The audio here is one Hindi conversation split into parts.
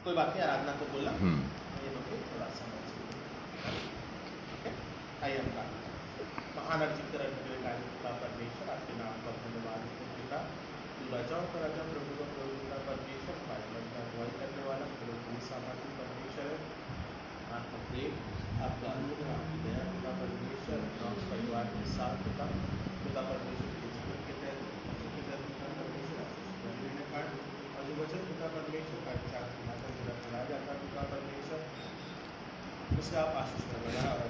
कोई बात नहीं, आराधना को बोला ये लोग थोड़ा समझ। आइए हम काम महान अर्जित का परमेश्वर आपके नाम का धन्यवाद पिता। तू राजाओं का राजा प्रभु का प्रभु का परमेश्वर पायलट का अगुवाई करने वाला प्रभु सामर्थ्य परमेश्वर है। आपका प्रेम आपका अनुग्रह आपकी दया पिता परमेश्वर गाँव परिवार के साथ पिता पिता परमेश्वर के जीवन के तहत परमेश्वर और जो वचन पिता परमेश्वर का विचार चला जाता पिता परमेश्वर उससे आप आशीष में बढ़ा और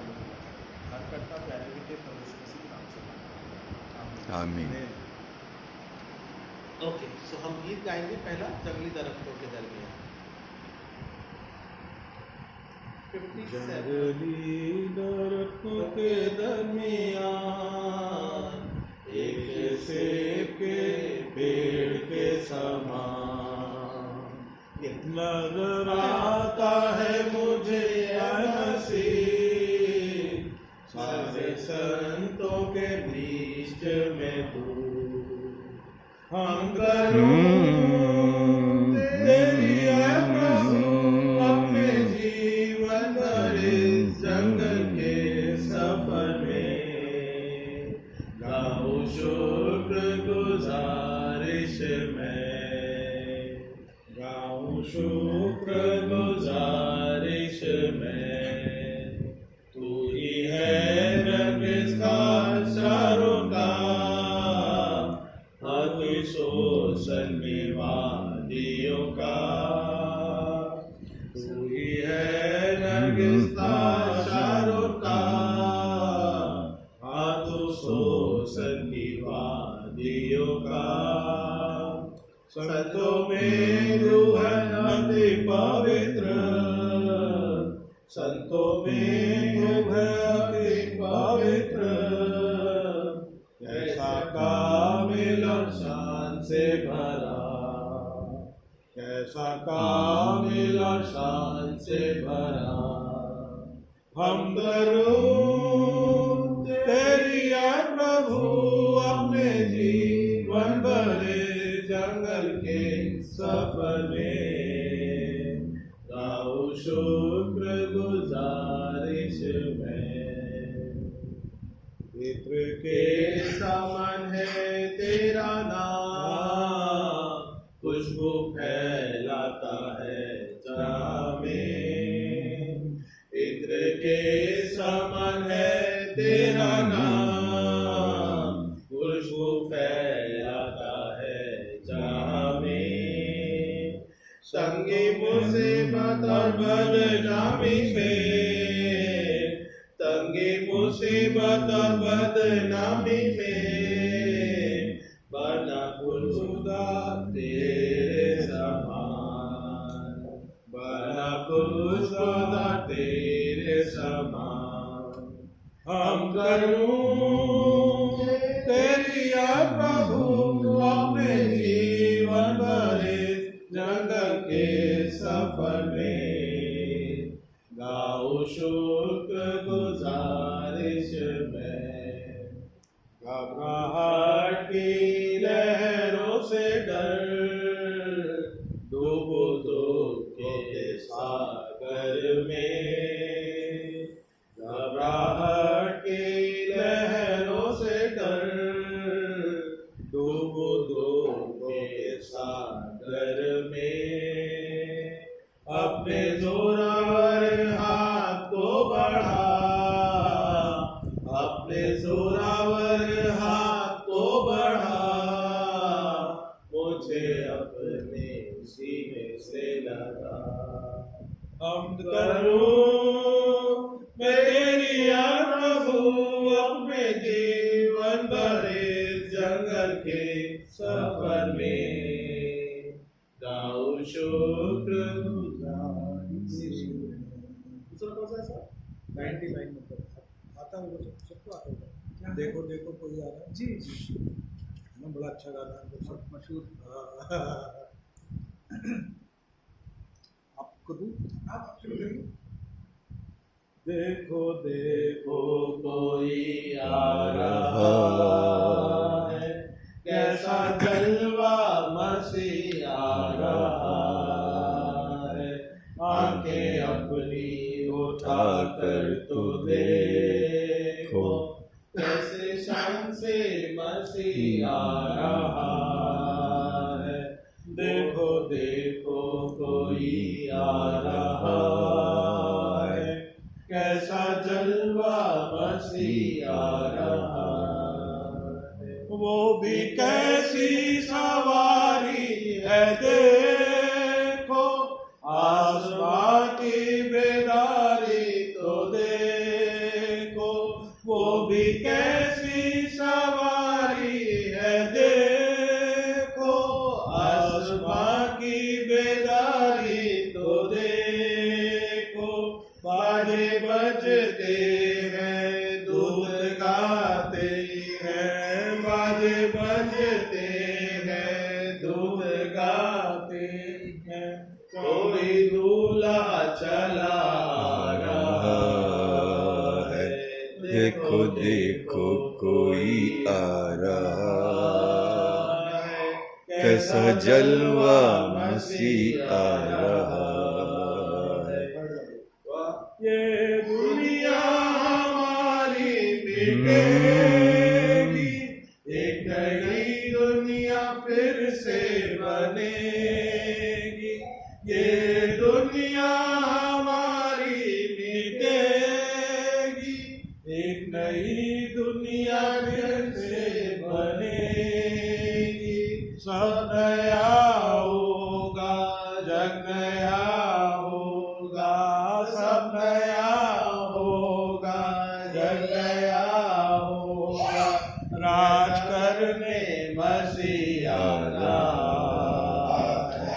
हर करता प्यारे बेटे प्रभु किसी नाम से आमीन। ओके, सो हम गीत गाएंगे पहला जंगली दरख्तों के दरमियान। जंगली दरख्तों के दरमियान एक सेब के पेड़ के समान नजर आता है मुझे नसीब सारे संतों के बीच में तू हम करूं तेरी प्रभु अपने जीवन भर इस जंगल के सफर में गाऊं शुक्र गुजारिश में गाऊं शुक्र गुजारिश में तू ही है रंग इसका चारों का शोषण वादियों का तू ही है नरगिस्ता शारों का हाथों शोषण की वादियों का संतों में तू है अति पवित्र संतों में तू है अति पवित्र कैसा कामिल शान से भरा कैसा कामिल शान से भरा हम करूं तेरी प्रभु अपने जीवन भरे जंगल के सफर में गाऊं शुक्र गुजारिश में इत्र के समान है तेरा नाम खुशबू फैलाता है जहाँ में इत्र के समान है तेरा नाम खुशबू फैलाता है जहाँ में संगी मुसीबत और बदनामी में तंगी मुसीबत और बदनामी में बना खुदा तेरे समान बना खुदा तेरे समान हम करूं तेरी प्रभु अपने जीवन भरे जंगल के सफर में गाऊं शुक्र गुजारिश में घबराहट की लहरों से डर डूबो दुख के सागर में घबराहट की लहरों से डर डूबो दुख के सागर में अपने जोरावर हाथ को बढ़ा अपने जोरावर हाथ को बढ़ा मुझे अपने सीने से लगा हम करूं मैं तेरी प्रभु अपने जीवन भरे जंगल के सफर में गाऊं शुक्र आता होगा सबको आता होगा। देखो देखो कोई आ रहा है जी जी ना बड़ा अच्छा गाना है सब मशहूर आपको दूँ आप शुरू करिए। देखो देखो कोई आ रहा है कैसा जलवा मसीह आ रहा है आंखें अपनी उठाकर तो देखो, कैसे शान से मसीह आ रहा है। देखो देखो कोई आ रहा है, कैसा जलवा मसीह आ रहा है। वो भी कैसी सवारी है देखो, आसमां की बेदारी तो देखो। वो भी कैसी सवारी है देखो, आसमां की बेदारी तो देखो। बाजे बजते हैं, दूत गाते हैं, बाजे बजते हैं, दूत गाते हैं। कोई दूल्हा चला आ रहा है, देखो देखो कोई आ रहा है, कैसा जलवा मसीह आ रहा है। ये दुनिया हमारी मिटेगी, एक नई दुनिया फिर से बनेगी। ये दुनिया हमारी मिटेगी, एक नई दुनिया फिर से बनेगी। सब नया होगा, जग नया होगा, सब नया होगा, जग नया होगा। राज करने मसीह आ रहा है,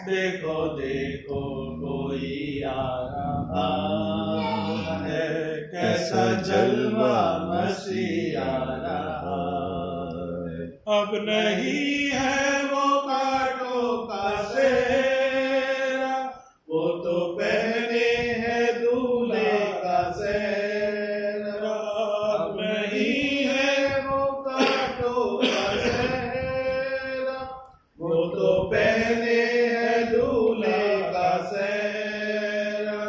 देखो देखो कोई आ रहा है, कैसा जलवा मसीह आ रहा है। अब नहीं है वो कांटों का सेहरा, वो तो पहने हैं दूल्हे का सेहरा। अब नहीं है वो कांटों का सेहरा, वो तो पहने हैं दूल्हे का सेहरा।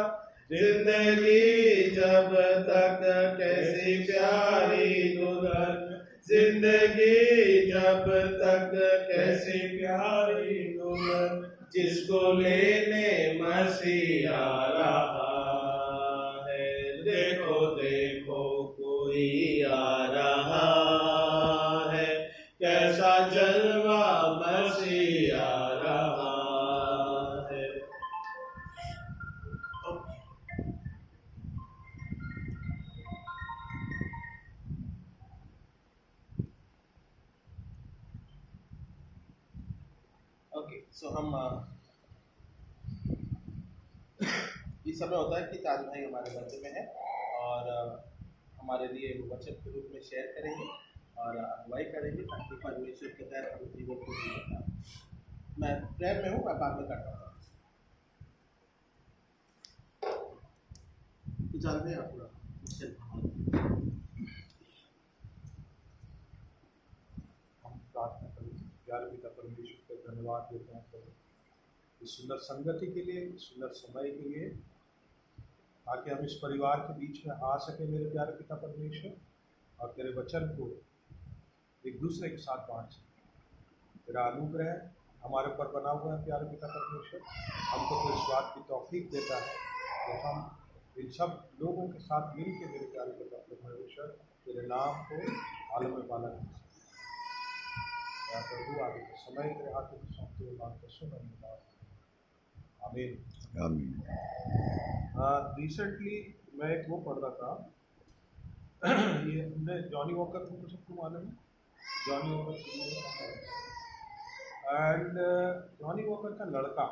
जिंदगी जब तक कैसी प्यारी दुल्हन, जिंदगी जब तक कैसी प्यारी दुल्हन, जिसको लेने मसीह आ रहा है। देखो देखो कोई आ रहा है, कैसा जलवा मसीह आ रहा है। ओके, सो हम ये समय होता है कि चांद भाई हमारे बच्चे में है और हमारे लिए वो वचन के रूप में शेयर करेंगे और अगुवाई करेंगे ताकि परमेश्वर के तहत हम जीवन को जी सकते। मैं प्रेयर में हूँ, मैं बाद में करता हूँ। तो जानते हैं अपना वचन। हम प्रार्थना करेंगे। प्यारे पिता परमेश्वर को धन्यवाद देते हैं प्रभु इस सुंदर संगति के लिए, इस सुंदर समय के लिए, ताकि हम इस परिवार के बीच में आ सके मेरे प्यारे पिता परमेश्वर, और तेरे वचन को एक दूसरे के साथ बांट सके। तेरा अनुग्रह हमारे ऊपर बना हुआ है प्यारे पिता परमेश्वर, हमको तो इस बात की तौफीक देता है कि हम इन सब लोगों के साथ मिल के मेरे प्यारे पिता परमेश्वर तेरे नाम को आलम में पाला कर सकें। या प्रभु आगे के समय तेरे हाथों में सौंपते हुए बात को सुन। आमीन आमीन। रिसेंटली मैं एक वो पढ़ रहा था ये हमने जॉनी वॉकर को सबको मालूम है, Johnny walker and Johnny walker का लड़का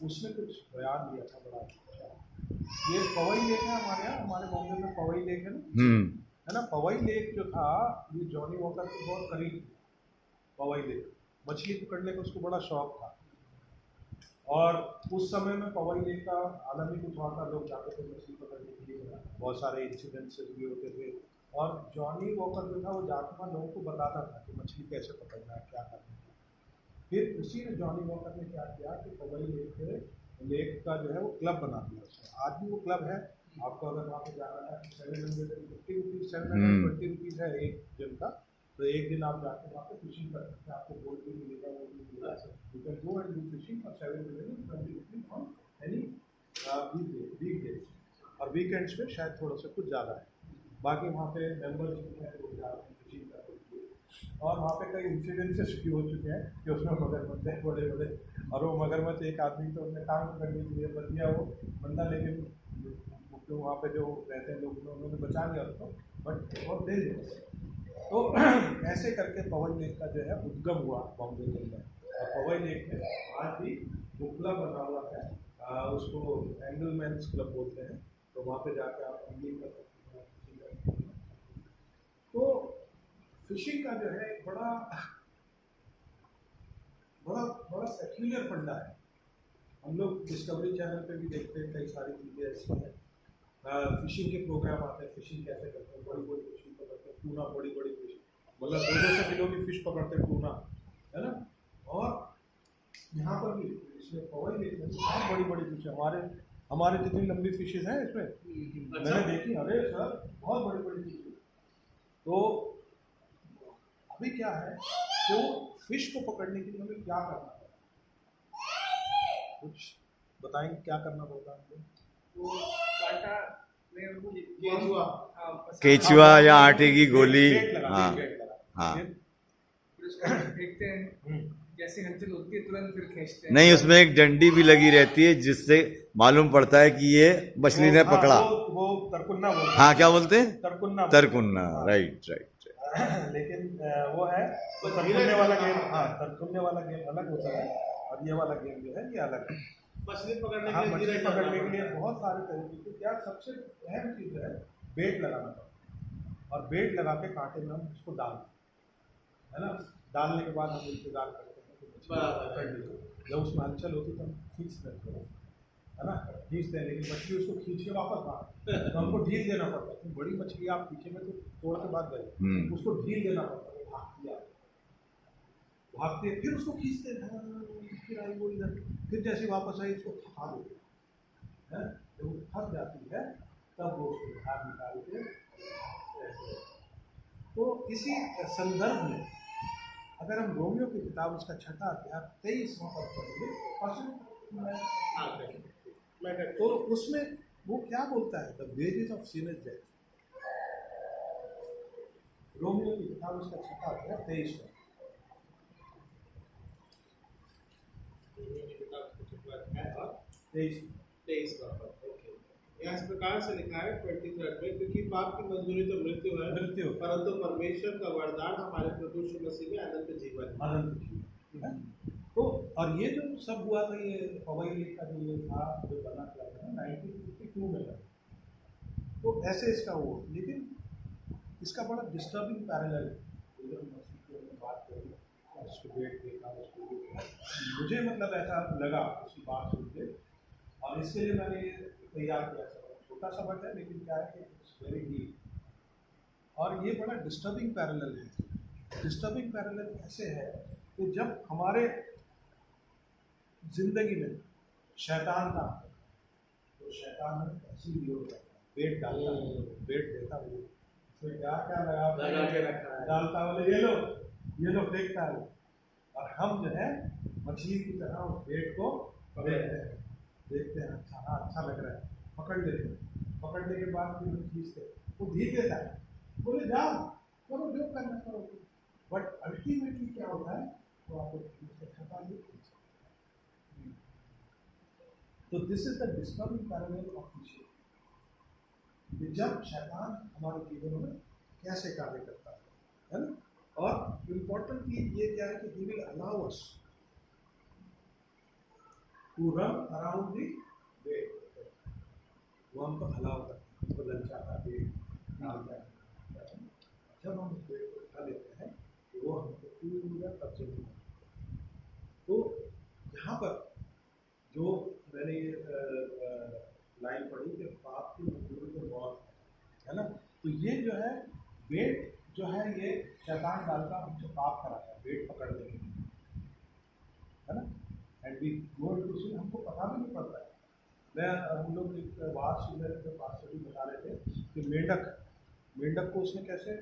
उसने कुछ बयान दिया था बड़ा अच्छा। ये पवई लेक है हमारे यहाँ, हमारे बॉम्बे में पवई लेक है ना, है ना। पवई लेक जो था ये जॉनी वॉकर के बहुत करीब था। पवई लेक मछली पकड़ने का उसको बड़ा शौक था और उस समय में पवई लेक का आलम ही कुछ था, लोग जाते थे मछली पकड़ने के लिए, बहुत सारे इंसिडेंट्स भी होते थे। और जॉनी वॉकर जो था वो जाता था, लोगों को बताता था कि मछली कैसे पकड़ना है, क्या करना है। फिर उसी ने जॉनी वॉकर ने क्या किया कि पवई लेक पे लेक का जो है वो क्लब बना दिया उसने। आज भी वो क्लब है। आपको अगर वहाँ पे जाना है 750 रुपीज़ 720 रुपीज़ है एक दिन का। तो एक दिन आप जाके वहाँ पे फिशिंग कर सकते हैं, आपको बोट भी मिलेगा, वो भी मिलेगा। You can go and do fishing for 720 rupees on any weekdays, और वीकेंड्स में शायद थोड़ा सा कुछ ज़्यादा है। बाकी वहाँ पे मेंबरशिप है, लोग जा रहे हैं फिशिंग करने के लिए। और वहाँ पे कई इंसिडेंसेस भी हो चुके हैं कि उसमें मगरमच्छ है बड़े बड़े, और वो मगरमच्छ एक आदमी तो उसने टांग पकड़ने के लिए बच गया वो बंदा, लेकिन जो वहाँ पे जो रहते हैं लोग उन्होंने बचा लिया उसको, बट बहुत डेंजरस। तो ऐसे करके पवई लेक का जो है उद्गम हुआ बॉम्बे के अंदर। और पवई लेक में आज भी वो क्लब बना हुआ है, उसको एंगलमैन्स क्लब बोलते हैं। तो वहाँ पे जाके आप एंगलिंग कर सकते हैं, फिशिंग कर सकते हैं। तो फिशिंग का जो है एक बड़ा बड़ा बड़ा सेक्युलर फंडा है। हम लोग डिस्कवरी चैनल पे भी देखते हैं, कई सारी चीज़ें ऐसी हैं। फिशिंग के प्रोग्राम आते हैं, फिशिंग कैसे करते हैं, बड़ी बड़ी फिशिंग पकड़ते हैं, टूना बड़ी बड़ी फिश, मतलब 200 किलो की फिश पकड़ते हैं टूना, है ना। और यहाँ पर भी इसमें पवई लेक में बहुत बड़ी बड़ी फिश है। हमारे जितनी लंबी फिशेज हैं इसमें मैंने देखी, अरे सर बहुत बड़ी बड़ी फिश है। तो अभी क्या है कि वो फिश को पकड़ने के लिए हमें क्या करना है, कुछ बताएंगे क्या करना पड़ता है? वो कांटा में उनको केंचुआ। केचुआ या आटे की गोली। हाँ हाँ। फिर उसको फेंकते हैं, जैसे हलचल होती है तुरंत फिर खींचते हैं। नहीं, उसमें एक डंडी भी लगी रहती है जिससे मालूम पड़ता है कि ये मछली ने पकड़ा। वो तरकुन्ना बोलते हैं। हाँ, क्या बोलते हैं? तरकुन्ना। तरकुन्ना, राइट राइट। लेकिन वो है तरकुन्ने वाला गेम। हाँ, तरकुन्ने वाला गेम अलग होता है, और ये वाला गेम जो है ये अलग है। मछली पकड़ने हाँ, के लिए मछली पकड़ने के लिए बहुत सारे तरीके के, क्या सबसे अहम चीज़ है बेट लगाना पड़ता है। और बेट लगा के कांटे में हम उसको डालते हैं, है ना। डालने के बाद हम इंतजार करते हैं कि मछली पकड़ लीजिए। जब उसमें हलचल होती है तो हम खींचते हैं, है ना, खींचते हैं, लेकिन मछली उसको खींच के वापस भागती है, तो हमको ढील देना पड़ता है। तो बड़ी मछली आप पीछे में तो तोड़ के भाग गए, उसको ढील देना पड़ता है, भागती है, फिर उसको खींचते हैं, फिर आई वो इधर, फिर जैसे वापस आई उसको थका देते हैं। जब वो थक जाती है तब वो उसको बाहर निकाल के ऐसे। तो इसी संदर्भ में अगर हम रोमियो की किताब उसका 6वां अध्याय 23वां पद पढ़ेंगे, तो उसमें वो क्या बोलता है, the wages of sin is death. Romeo की किताब उसका 6वां अध्याय 23वां। यहाँ इस प्रकार से लिखा है 23 में, क्योंकि पाप की मजदूरी तो मृत्यु है, परंतु परमेश्वर का वरदान हमारे प्रभु यीशु मसीह में अनंत जीवन है। तो और ये जो सब हुआ था, ये पवई लेक का जो ये था, जो बना था 1952 में था। तो ऐसे इसका हुआ, लेकिन इसका बड़ा डिस्टर्बिंग पैरेलल है। बात करें उसको डेट देखा, उसको मुझे मतलब ऐसा लगा उसकी बात सुन के, और इसके लिए मैंने तैयार किया। छोटा सा बट है, लेकिन क्या है कि इट्स वेरी डीप। और ये बड़ा डिस्टर्बिंग पैरेलल है। डिस्टर्बिंग पैरेलल ऐसे है कि जब हमारे जिंदगी में शैतान था, तो शैतान में ऐसी योग करता है, बेट डालता है, बेट देता है, उसमें क्या क्या लगा के रखा है, डालता बोले ये लो फेंकता है। और हम जो है मछली की तरह उस बेट को देखते हैं, अच्छा हाँ अच्छा लग रहा है, पकड़ लेते हैं। पकड़ने के बाद फिर हम खींचते हैं, वो ढील देता है, बोले जाओ करो जो करना करो। बट अल्टीमेटली क्या होता है, तो आपको शैतान भी खींच सकता है। तो this is the disturbing parallel of fishing, जब शैतान हमारे जीवन में कैसे कार्य करता है ना। और इम्पोर्टेंटली ये क्या है कि he will allow us to run around the bet. वो हमको अलाउ करता है, हमको ललचाता है, जब हम उस बेट को उठा लेते हैं तो वो हमको पूरा कब्जे में। तो यहाँ पर जो मैंने ये लाइन पढ़ी कि पाप की मजदूरी तो मौत है ना, तो ये जो है बेट जो है ये शैतान डालता हमसे पाप कराता है बेट पकड़ने के लिए, है ना। एंड वी गो टू सी, हमको पता भी नहीं पड़ता हम लोग एक बात सुन रहे थे, पास भी बता रहे थे कि मेंढक को उसने कैसे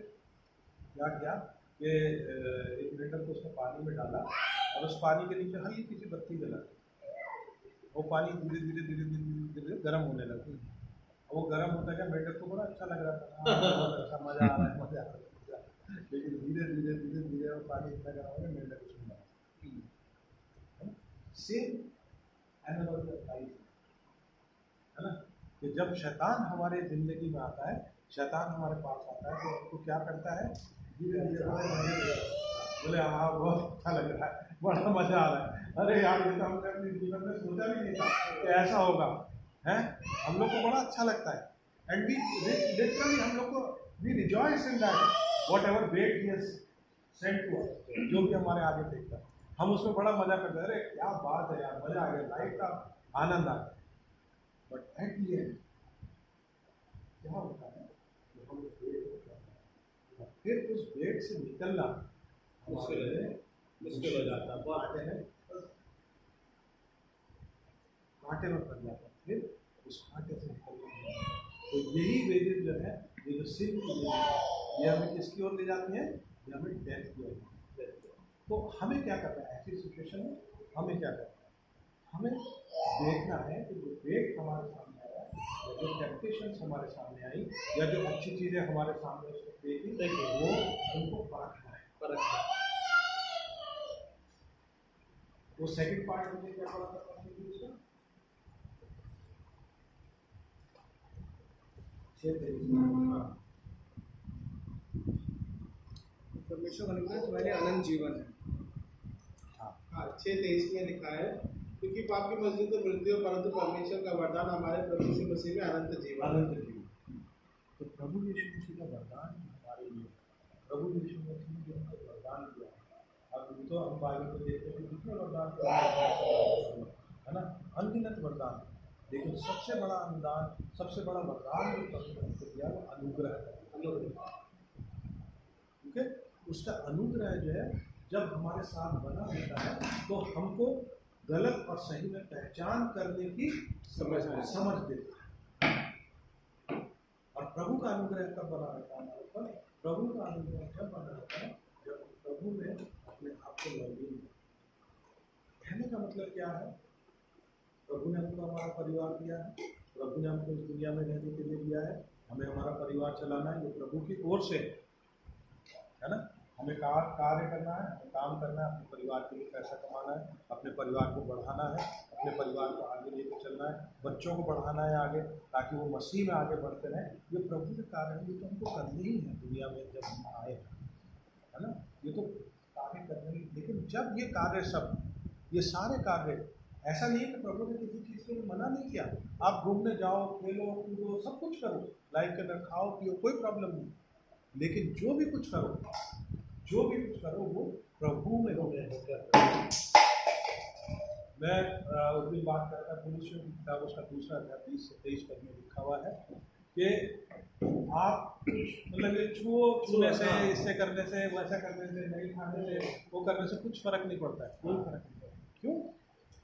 क्या किया कि एक मेंढक को उसने पानी में डाला और उस पानी के नीचे हल्की सी बत्ती जला दी। वो पानी धीरे धीरे धीरे धीरे धीरे धीरे गर्म होने लगा। वो गर्म होता गया, मेंढक को बड़ा अच्छा लग रहा था, बहुत अच्छा, मजा आ रहा है, मजा आ रहा है। लेकिन धीरे धीरे धीरे धीरे वो पानी इतना गर्म हो गया, मेंढक उसमें मरा। सेम एनालॉजी है ना, कि जब शैतान हमारे जिंदगी में आता है, शैतान हमारे पास आता है तो उसको क्या करता है, धीरे धीरे बोले हाँ बहुत अच्छा लग रहा है, बड़ा मजा आ रहा है, अरे यार ये तो हमने अपने जीवन में सोचा भी नहीं था कि ऐसा होगा, है हम लोग को बड़ा अच्छा लगता है। एंड वी लिटरली हम लोग को we rejoice in that whatever वेट he has sent to us, जो भी हमारे आगे फेंकता है हम उसमें बड़ा मजा करते हैं, अरे क्या बात है यार, मजा आ गया, लाइफ का आनंद आ गया। बट एट द एंड क्या होता है कि हम लोग वेट होता है, फिर उस वेट से निकलना मुश्किल हो जाता है, कांटे में पड़ जाता है, फिर उस कांटे से निकलना। तो यही वेजेस जो है, ये जो सिन की वेजेस है, ये हमें किसकी ओर ले जाती है, ये हमें डेथ की ओर। तो हमें क्या करना है ऐसी सिचुएशन में, हमें क्या करना है, हमें देखना है कि जो वेट हमारे सामने आया या जो टेम्पटेशंस हमारे सामने आई या जो अच्छी चीज़ें हमारे सामने उसको देखी, वो उनको परखना है। वो सेकंड पार्ट में क्या पढ़ा था उसका, परमेश्वर का अनुग्रह तुम्हारे अनंत जीवन है। हाँ 6:23 में लिखा है, क्योंकि पाप की मजदूरी तो मृत्यु है, परंतु परमेश्वर का वरदान हमारे प्रभु यीशु मसीह में अनंत जीवन। तो प्रभु यीशु मसीह का वरदान हमारे लिए, प्रभु यीशु मसीह ने जो हमको वरदान दिया, अब तो हम बाइबल में देखते हैं कितने वरदान है ना, अनगिनत वरदान, लेकिन सबसे बड़ा अनुदान, सबसे बड़ा वरदान जो प्रभु ने हमको दिया वो अनुग्रह है। ठीक है, उसका अनुग्रह जो है जब हमारे साथ बना होता है तो हमको गलत और सही में पहचान करने की समझ देता है। और प्रभु का अनुग्रह कब बना रहता है हमारे ऊपर, प्रभु का अनुग्रह जब बना रहता है जब प्रभु में अपने आप को लौलीन। कहने का मतलब क्या है, प्रभु ने हमको हमारा परिवार दिया है, प्रभु ने हमको इस दुनिया में रहने के लिए दिया है, हमें हमारा परिवार चलाना है, ये प्रभु की ओर से है ना, हमें कार्य करना है, हमें काम करना है, अपने परिवार के लिए पैसा कमाना है, अपने परिवार को बढ़ाना है, अपने परिवार को आगे लेकर चलना है, बच्चों को बढ़ाना है आगे ताकि वो मसीह में आगे बढ़ते रहें। ये प्रभु के कार्य है, ये तो हमको करने ही है दुनिया में जब हम आए, है ना, ये तो कार्य करने ही। लेकिन जब ये कार्य सब, ये सारे कार्य, ऐसा नहीं है कि प्रभु ने किसी चीज़ के लिए मना नहीं किया, आप घूमने जाओ, खेलो कूदो, सब कुछ करो, लाइफ के अंदर खाओ पियो, कोई प्रॉब्लम नहीं, लेकिन जो भी कुछ करो वो प्रभु में हो गया। मैं उस दिन बात कर रहा था, पुरुषों की किताब उसका दूसरा अध्याय 20 से 23 पद में लिखा हुआ है कि आप मतलब छूने से, इससे करने से, वैसा करने से, नहीं खाने से, वो करने से कुछ फर्क नहीं पड़ता है, कोई फर्क नहीं पड़ता। क्यों?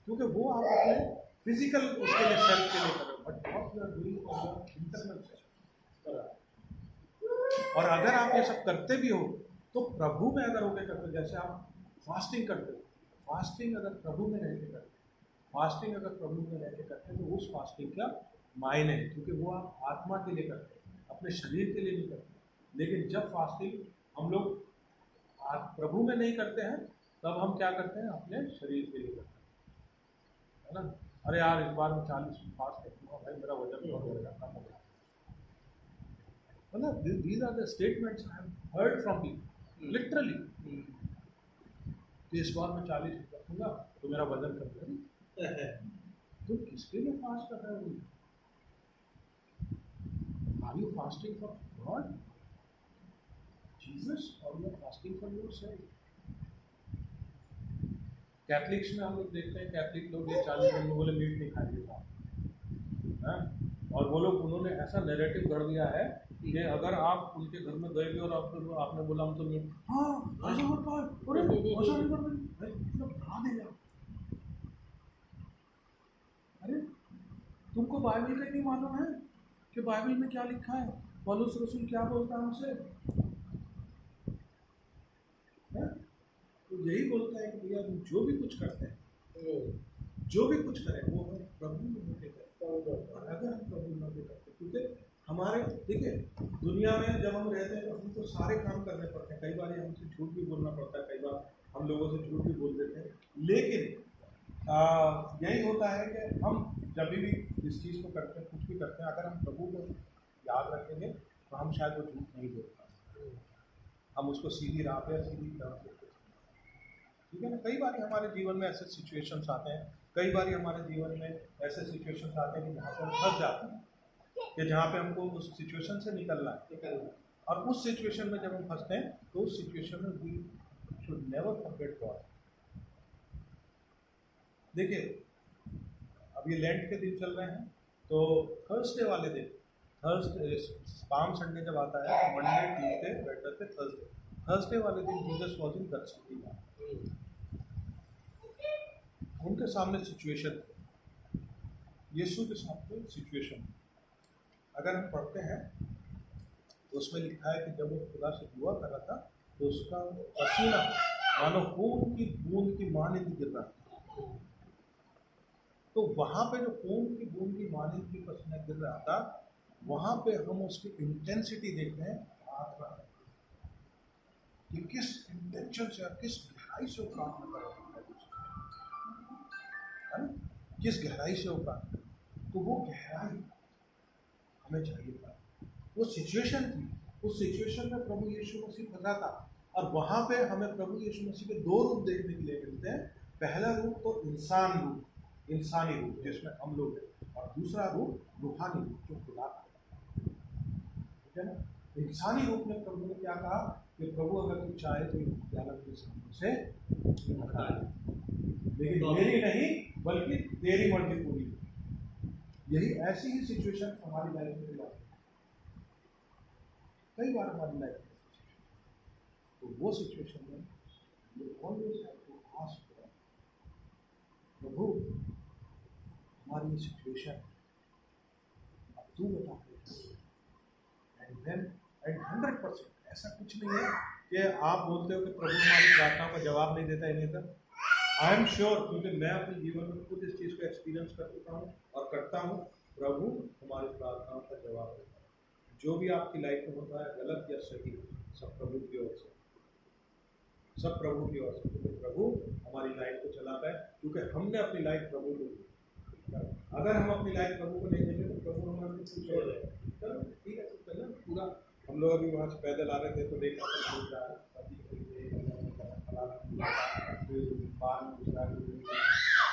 क्योंकि वो आप अपने फिजिकल उसके लिए सेल्फ के लिए कर रहे हो, but what you are doing for your internal self. और अगर आप ये सब करते भी हो तो प्रभु में अगर होके करते हो, जैसे आप फास्टिंग करते हो, फास्टिंग अगर प्रभु में रह के करते हो, फास्टिंग अगर प्रभु में रह के करते हैं तो उस फास्टिंग का मायने है, क्योंकि वो आप आत्मा के लिए करते हैं, अपने शरीर के लिए नहीं करते। लेकिन जब फास्टिंग हम लोग प्रभु में नहीं करते हैं तब हम क्या करते हैं, अपने शरीर के लिए करते हैं, है ना। अरे यार इस बार मैं 40 फास्ट करूँगा भाई, मेरा वजन बहुत हो गया, कम हो गया, मतलब these are the statements I have heard from people literally कि इस बार मैं 40 रखूँगा तो मेरा वजन कम करेगा। तो किसके लिए फास्ट कर रहे हो? Are you fasting for God Jesus or you are fasting for yourself? Catholics में हम लोग देखते हैं, कैथलिक लोग ये 40 दिन में बोले मीट नहीं खाएंगे साहब, और वो लोग, उन्होंने ऐसा नैरेटिव गढ़ दिया है कि अगर आप उनके घर में गए भी और आपने बोला हम तो मीट, हाँ ऐसा मत कहो, अरे ऐसा नहीं करना, मतलब बढ़ा देगा। अरे तुमको बाइबल का ही नहीं मालूम है कि बाइबल में क्या लिखा है? पौलुस रसूल क्या बोलता है हमसे? हैं? तो यही बोलता है कि भैया तुम जो भी कुछ करते हैं, जो भी कुछ करें वो हम प्रभु में होके करें। और अगर हम प्रभु में होके करते, क्योंकि हमारे देखिए दुनिया में जब हम रहते हैं तो हमको सारे काम करने पड़ते हैं। कई बार हमसे झूठ भी बोलना पड़ता है, कई बार हम लोगों से झूठ भी बोल देते हैं, लेकिन यही होता है कि हम जब भी इस चीज़ को करते हैं, कुछ भी करते हैं, अगर हम प्रभु को याद रखेंगे तो हम शायद वो झूठ नहीं बोल पाएंगे, हम उसको सीधी राह पे सीधी तरह से, ठीक है ना। कई बार हमारे जीवन में ऐसे सिचुएशंस आते हैं, कई बार हमारे जीवन में ऐसे सिचुएशंस आते हैं कि जहाँ पे हम फंस जाते हैं, कि जहाँ पे हमको उस सिचुएशन से निकलना है। और उस सिचुएशन में जब हम फंसते हैं तो उस सिचुएशन में we should never forget God. देखिए अब ये लेंट के दिन चल रहे हैं, तो थर्सडे वाले दिन, थर्सडे पाम संडे जब आता है, मंडे ट्यूसडे वेडनेसडे थर्सडे वाले दिन जीसस वाज इन गethsemane। उनके सामने सिचुएशन थे, यीशु के सामने सिचुएशन। अगर हम पढ़ते हैं तो उसमें लिखा है कि जब वो खुदा से दुआ कर रहा था तो उसका पसीना मानो खून की बूंद की मानिंद गिर रहा था। तो वहाँ पे जो खून की बूंद की मानिंद की पसीना गिर रहा था, वहाँ पे हम उसकी इंटेंसिटी देखते हैं प्रार्थना कि किस इंटेंशन से, किस गहराई से वो प्रार्थना कर रहा है ना, किस गहराई से वो प्रार्थना। तो वो गहराई हमें चाहिए था। वो सिचुएशन थी, उस सिचुएशन में प्रभु यीशु मसीह फंसा था, और वहाँ पे हमें प्रभु यीशु मसीह के दो रूप देखने के लिए मिलते हैं। पहला रूप तो इंसान रूप, इंसानी रूप जिसमें हम लोग हैं, और दूसरा रूप रूहानी रूप जो खुदा का, ठीक है ना। इंसानी रूप में प्रभु ने क्या कहा कि प्रभु अगर तू चाहे तो विद्यालय के सामने से हटा दे, लेकिन मेरी नहीं बल्कि तेरी मर्जी पूरी। यही ऐसी ही सिचुएशन हमारी लाइफ में भी आती है, कई बार हमारी लाइफ में। तो वो सिचुएशन में you always have to ask God, प्रभु हमारी ये सिचुएशन अब तू बता। एंड देन 100% ऐसा कुछ नहीं है कि आप बोलते हो कि प्रभु हमारी प्रार्थनाओं का जवाब नहीं देता, नहीं देता। आई एम श्योर, क्योंकि मैं अपने जीवन में खुद इस चीज़ को एक्सपीरियंस कर चुका हूँ और करता हूँ, प्रभु हमारी प्रार्थनाओं का जवाब देता है। जो भी आपकी लाइफ में होता है, गलत या सही, सब प्रभु की ओर से, सब प्रभु की ओर से। क्योंकि प्रभु हमारी लाइफ को चलाता है, क्योंकि हमने अपनी लाइफ प्रभु को दी। अगर हम अपनी लाइफ प्रभु को नहीं देंगे तो प्रभु हमारे कुछ छोड़ देगा। चलो ठीक है, तो चलो पूरा हम लोग अभी वहाँ से पैदल आ रहे थे तो देखा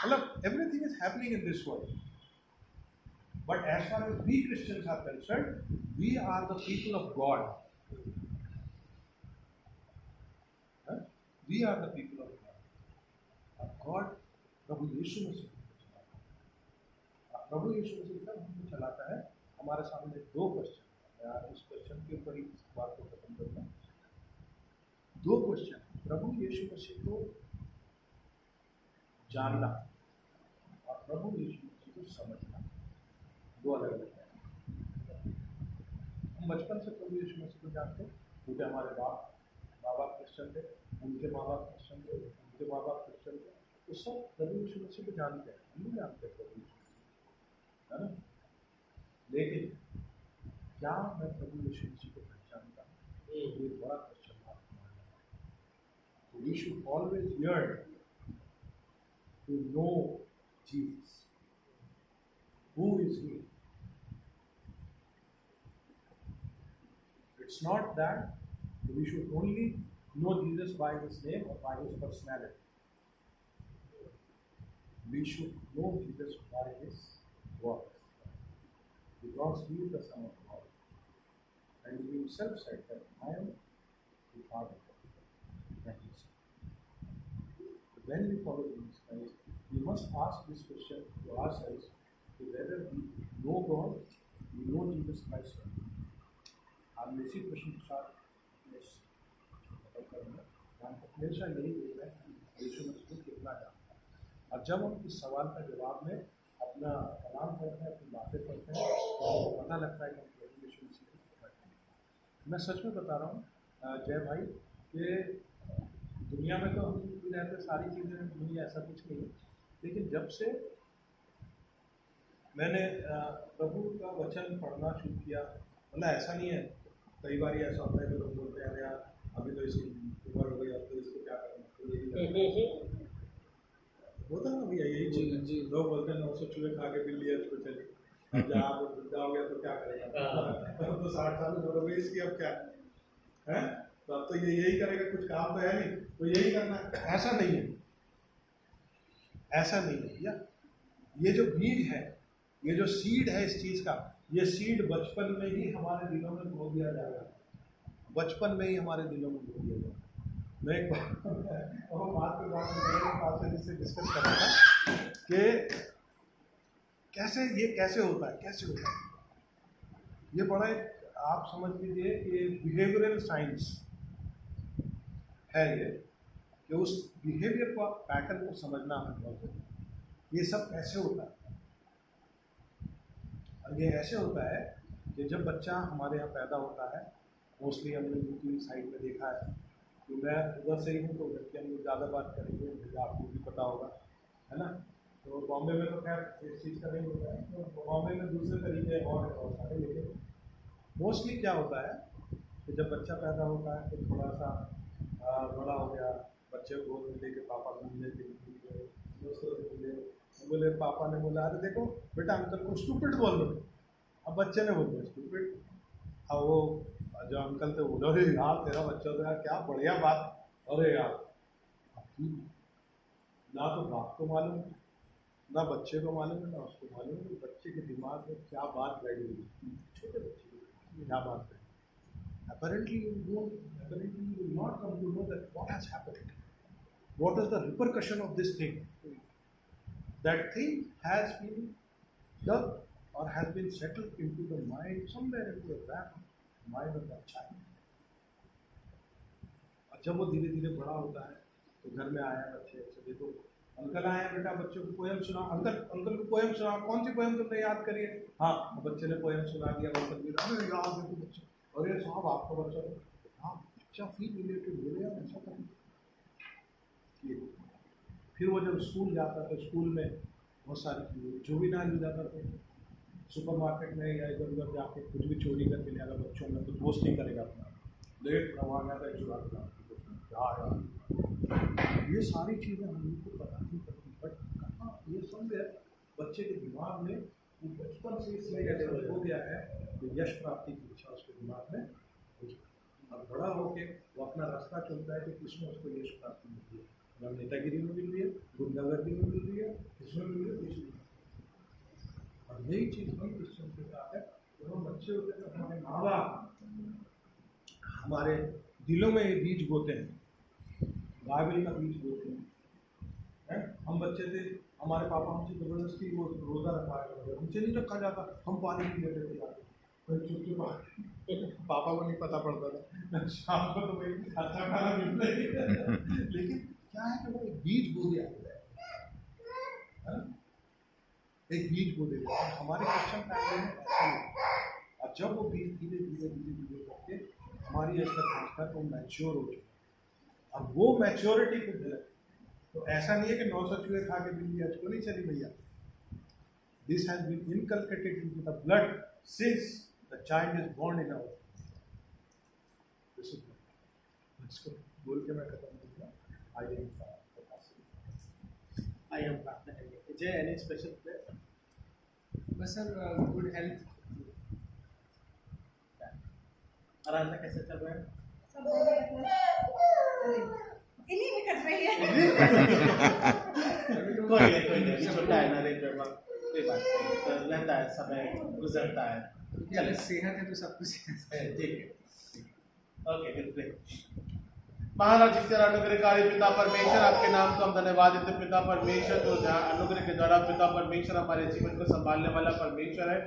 मतलब everything is happening in this world, but as far as we Christians are concerned, we are the people of God. We are the people of God. God प्रभु यीशु मसीह, प्रभु यीशु मसीह जब हमको चलाता है, हमारे सामने दो क्वेश्चन, यार इस क्वेश्चन के ऊपर ही इस बात को खत्म करना। दो क्वेश्चन, प्रभु यीशु मसीह को जानना और प्रभु यीशु मसीह को समझना, दो अलग अलग है। हम बचपन से प्रभु यीशु मसीह को जानते हैं क्योंकि हमारे माँ बाप क्रिश्चियन थे, उनके माँ बाप क्रिश्चियन थे, उनके माँ बाप क्रिश्चियन थे, तो सब प्रभु यीशु मसीह को जानते हैं। हम नहीं जानते प्रभु यीशु, है ना। लेकिन क्या मैं प्रभु यीशु मसीह को पहचानता हूँ, ये बड़ा क्वेश्चन मार्क है। तो we should always yearn to know Jesus. Who is he? It's not that we should only know Jesus by his name or by his personality. We should know Jesus by his works, because he is the Son of God, and he himself said that I am the Father and his Son. When we follow Jesus Christ, we must ask this question to ourselves, whether we know God, we know Jesus Christ. हम इसी प्रश्न के साथ हमेशा यही देखना है कि यीशु मसीह को कितना जानता है। और जब हम इस सवाल का जवाब में अपना कलाम पढ़ते हैं, अपनी बातें पढ़ते हैं, तो पता लगता है कि हम प्रभु यीशु मसीह को पढ़ते हैं। मैं सच में बता रहा हूँ जय भाई कि दुनिया में तो हम भी रहते सारी चीज़ें दुनिया ऐसा कुछ नहीं है, लेकिन जब से मैंने प्रभु का वचन पढ़ना शुरू किया, मतलब ऐसा नहीं है, कई बार ऐसा होता है कि लोग बोलते हैं यार अभी तो इसकी उम्र हो गई, अब तो इसको क्या करना, तो यही होता है ना भैया, यही चीज़ लोग बोलते हैं 900 चूहे खा के बिल्ली है उसको चली, अब जब आप वृद्धा हो गया तो क्या करेगा, अब तो 60 साल उम्र हो गई इसकी, अब क्या है, तो अब तो ये यही करेगा, कुछ काम तो है नहीं तो यही करना है। ऐसा नहीं है, ऐसा नहीं है भैया। ये जो बीज है, ये जो सीड है इस चीज़ का, ये सीड बचपन में ही हमारे दिलों में बो दिया जाएगा, बचपन में ही हमारे दिलों में बो दिया जाएगा। मैं एक बात में जिससे डिस्कस कर रहा था कि कैसे ये कैसे होता है, कैसे होता है, ये बड़ा एक आप समझ लीजिए कि बिहेवियरल साइंस है ये, कि उस बिहेवियर को पैटर्न को समझना हमें बहुत जरूरी है। ये सब कैसे होता है, और ये ऐसे होता है कि जब बच्चा हमारे यहाँ पैदा होता है, मोस्टली हमने यूपी साइड में देखा है, तो मैं उधर से ही हूँ तो उधर की हम लोग ज़्यादा बात करेंगे, मुझे आपको भी पता होगा, है ना। तो बॉम्बे में तो खैर इस चीज़ का नहीं होता है, तो बॉम्बे में दूसरे तरीके और है बहुत सारे, लेकिन मोस्टली क्या होता है कि जब बच्चा पैदा होता है तो थोड़ा सा बड़ा हो गया, बच्चे को गोद में लेके पापा घूमने के लिए दोस्तों से मिले, बोले पापा ने बोला अरे देखो बेटा अंकल को स्टूपिड बोल दो, अब बच्चे ने बोल दिया स्टूपिड, अब वो जो अंकल थे बोलो अरे यार तेरा बच्चा तो यार क्या बढ़िया बात, अरे यार ना तो बाप को मालूम है, ना बच्चे को मालूम है, ना उसको मालूम है बच्चे के दिमाग में क्या बात बैठ गई, छोटे बच्चे की क्या बात है। Apparently you will not come to know that what has happened, what is the repercussion of this thing. That thing has been done or has been settled into the mind, somewhere into the back mind of that child. और जब वो धीरे धीरे बड़ा होता है तो घर में आया बच्चे से, देखो अंकल आए बेटा बच्चों को पोएम सुना, अंकल को पोएम सुना, कौन सी पोएम तुमने याद करी है, हाँ बच्चे ने पोएम सुना दिया, अंकल भी अरे याद देखो बच्चे, अरे साहब आपका बच्चा, हाँ बच्चा फील रिलेटेड बोले यार ऐसा करें। फिर वो जब स्कूल जाता था, स्कूल में बहुत सारी चीज़ें जो भी ना ले जाता था, सुपरमार्केट में या इधर उधर जाके कुछ भी चोरी करके ले आएगा बच्चों में, तो दोस्त नहीं करेगा अपना, लेट रवा गया था चुरा क्या यार, ये सारी चीज़ें हम लोग को पता नहीं पड़ती, बट कहाँ ये सब बच्चे के दिमाग में बचपन से इसलिए ऐसा हो गया है कि यश प्राप्ति की इच्छा उसके दिमाग में हो जाती है। अब बड़ा होके वो अपना रास्ता चलता है कि किसमें उसको यश प्राप्ति मिल रही है, नेतागिरी में मिल रही है, गुंडागर्दी में मिल रही है, किसमें मिल रही है, किसमें। और यही चीज़ हम क्रिश्चियन के साथ है, जब हम बच्चे होते हैं तो हमारे माँ बाप हमारे दिलों में ये बीज बोते हैं, बाइबल का बीज बोते हैं। हम बच्चे थे, हमारे पापा हमसे ज़बरदस्ती वो रोज़ा रखा है, हमसे नहीं रखा जाता, हम पानी नहीं लेते थे जाके, चुप चुप पापा को नहीं पता पड़ता था, शाम को तो भाई अच्छा खाना मिलता ही लेकिन क्या है कि वो एक बीज बो दिया है, एक बीज बो दिया। हमारे क्रिश्चियन फैमिली में ऐसा नहीं, और जब वो बीज धीरे धीरे धीरे धीरे करके हमारी ऐसा पहुँचता तो मैच्योर हो चुका। अब वो मैच्योरिटी को मिला, तो ऐसा नहीं है कि 900 चूहे खा के बिल्ली आज को नहीं चली भैया, this has been inculcated into the blood since the child is born in our. इसको बोल के मैं खत्म करूँगा। आई एम प्रार्थना करेंगे। जय एनी स्पेशल प्रेयर? बस सर गुड हेल्थ। आराधना कैसे चल रहा है? इन्हीं में कट रही है। कोई नहीं, छोटा है ना, कोई बात नहीं, तो रहता है, समय गुजरता है, चलिए सेहत है तो सब कुछ है। ठीक है, ओके बिल्कुल। महाराज जिसके अनुग्रहकारी पिता परमेश्वर, आपके नाम को हम धन्यवाद देते पिता परमेश्वर, तो अनुग्रह के द्वारा पिता परमेश्वर हमारे जीवन को संभालने वाला परमेश्वर है,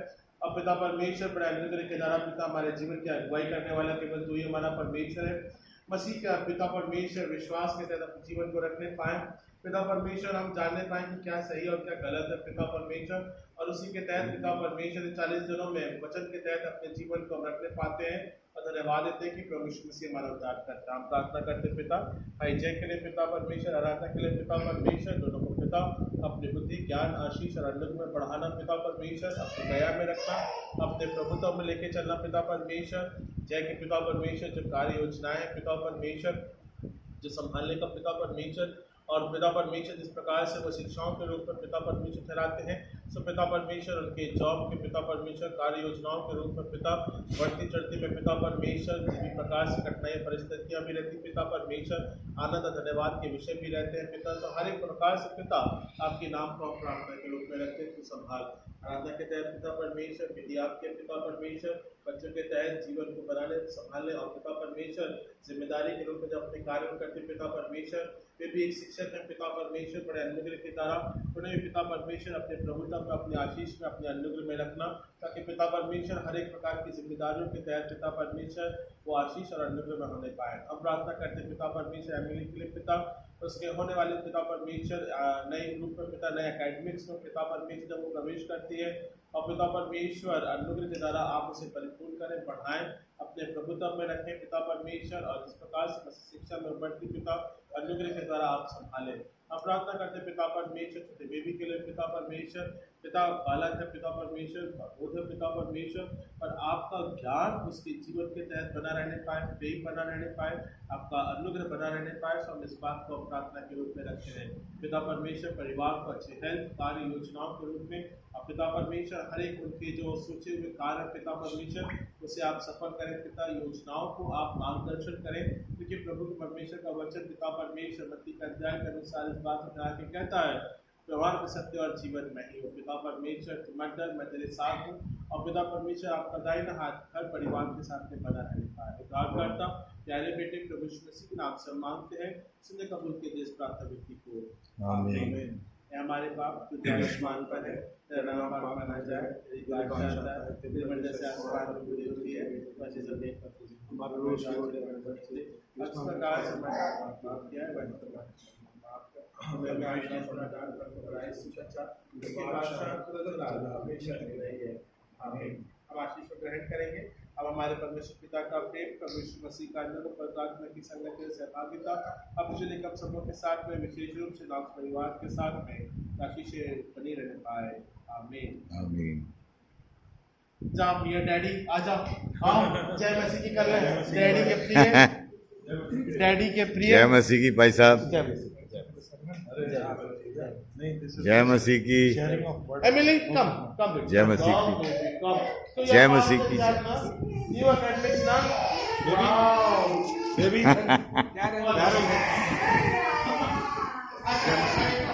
और पिता परमेश्वर बड़े अनुग्रह के द्वारा पिता हमारे जीवन की अगुवाई करने वाला केवल तू ही हमारा परमेश्वर है। मसीह का पिता परमेश्वर विश्वास के साथ अपने जीवन को रखने पाए, पिता परमेश्वर हम जानने पाए कि क्या सही और क्या गलत है पिता परमेश्वर, और उसी के तहत पिता परमेश्वर इन 40 दिनों में वचन के तहत अपने जीवन को हम रखने पाते हैं और धन्यवाद देते हैं कि प्रभु यीशु मसीह हमारा उद्धार करता है। हम प्रार्थना करते पिता भाई जय के लिए पिता परमेश्वर, आराधना के लिए पिता परमेश्वर, दोनों को पिता अपनी बुद्धि ज्ञान आशीष और अनुग्रह में बढ़ाना पिता परमेश्वर, अपनी दया में रखना, अपने प्रभुत्व में लेके चलना पिता परमेश्वर। जय के पिता परमेश्वर जो कार्य योजनाएं हैं पिता परमेश्वर जो संभालने का पिता परमेश्वर, और पिता परमेश्वर जिस प्रकार से वो शिक्षाओं के रूप में पिता परमेश्वर ठहराते हैं, सो पिता परमेश्वर उनके जॉब के पिता परमेश्वर कार्य योजनाओं के रूप में पिता बढ़ती चढ़ती में पिता परमेश्वर जिस भी प्रकार से कठिनाई परिस्थितियां भी रहती पिता परमेश्वर, आनंद और धन्यवाद के विषय भी रहते हैं पिता, तो हर एक प्रकार से पिता आपके नाम को हम प्रार्थना के रूप में रखते हैं। तो संभाल आराधना के तहत पिता परमेश्वर विधि आपके पिता परमेश्वर बच्चों के तहत जीवन को बनाने संभालने और पिता परमेश्वर जिम्मेदारी के रूप में जब अपने कार्य करते पिता परमेश्वर, वे भी एक शिक्षक हैं पिता परमेश्वर, बड़े अनुग्रह के द्वारा उन्हें भी पिता परमेश्वर अपने प्रभुत्व में अपने आशीष में अपने अनुग्रह में रखना, ताकि पिता परमेश्वर हर एक प्रकार की जिम्मेदारियों के तहत पिता परमेश्वर वो आशीष और अनुग्रह में होने पाए। हम प्रार्थना करते पिता परमेश्वर एमिली के लिए पिता, उसके होने वाले पिता परमेश्वर नए ग्रुप में पिता नए एकेडमिक्स में पिता परमेश्वर जब वो प्रवेश करती है और पिता परमेश्वर अनुग्रह के द्वारा आप उसे परिपूर्ण करें, बढ़ाएं, अपने प्रभुत्व में रखें पिता परमेश्वर, और जिस प्रकार से शिक्षा में बढ़ती पिता अनुग्रह के द्वारा आप संभालें। हम प्रार्थना करते पिता परमेश्वर छोटे बेबी के लिए पिता परमेश्वर, पिता बालक है पिता परमेश्वर, बोध है पिता परमेश्वर, पर आपका ज्ञान उसके जीवन के तहत बना रहने पाए, प्रेम बना रहने पाए, आपका अनुग्रह बना रहने पाए, सो हम इस बात को प्रार्थना के रूप में रखते हैं पिता परमेश्वर। परिवार को अच्छे हेल्थ कार्य योजनाओं के रूप में और पिता परमेश्वर हर एक उनके जो सोचे हुए कार्य पिता परमेश्वर उसे आप सफल करें पिता, योजनाओं को आप मार्गदर्शन करें, क्योंकि प्रभु परमेश्वर का वचन पिता परमेश्वर मत्ती का अध्याय के अनुसार इस बात को आके कहता है व्यवहार में सत्य और जीवन में ही हो पिता परमेश्वर, तुम्हारे मैं तेरे साथ हूँ, और पिता परमेश्वर आपका दाहिना हाथ हर परिवार के साथ में बना रहने पाए। उद्धार करता प्यारे बेटे प्रभु यीशु मसीह के नाम से मांगते हैं, सुनने कबूल के देश प्रार्थना विनती को आमीन। हमारे बाप जो आसमान पर है, तेरा नाम माना जाए, तेरी बादशाह आए, तेरी मर्जी से आसमान में पूरी होती है, वैसे जमीन पर पूरी हमारा रोज का इस प्रकार से माफ किया है, वैसे माफ कर हमें आशीष प्रदान कर, बुराई से बचा, इसके बादशाह खुदा हमेशा रहेंगे। आमीन। हम आशीष को ग्रहण करेंगे। अब हमारे परमेश्वर पिता का प्रेम, प्रभु यीशु मसीह का अनुग्रह, पवित्र आत्मा की संगत में सहभागिता अब पिछले कब समूह के साथ में विशेष रूप से नाथ परिवार के साथ में आशीषें बनी रहने पाए। आमीन आमीन। जाओ भैया डैडी आ जाओ, आओ जय मसीह की कर रहे हैं, डैडी के प्रिय, डैडी के प्रिय, जय मसीह की भाई साहब, जय मसीह जय मसीह की, एमिली कम कम, जय मसीह की, कम जय मसीह की, यू एकेडमिक्स ना बेबी क्या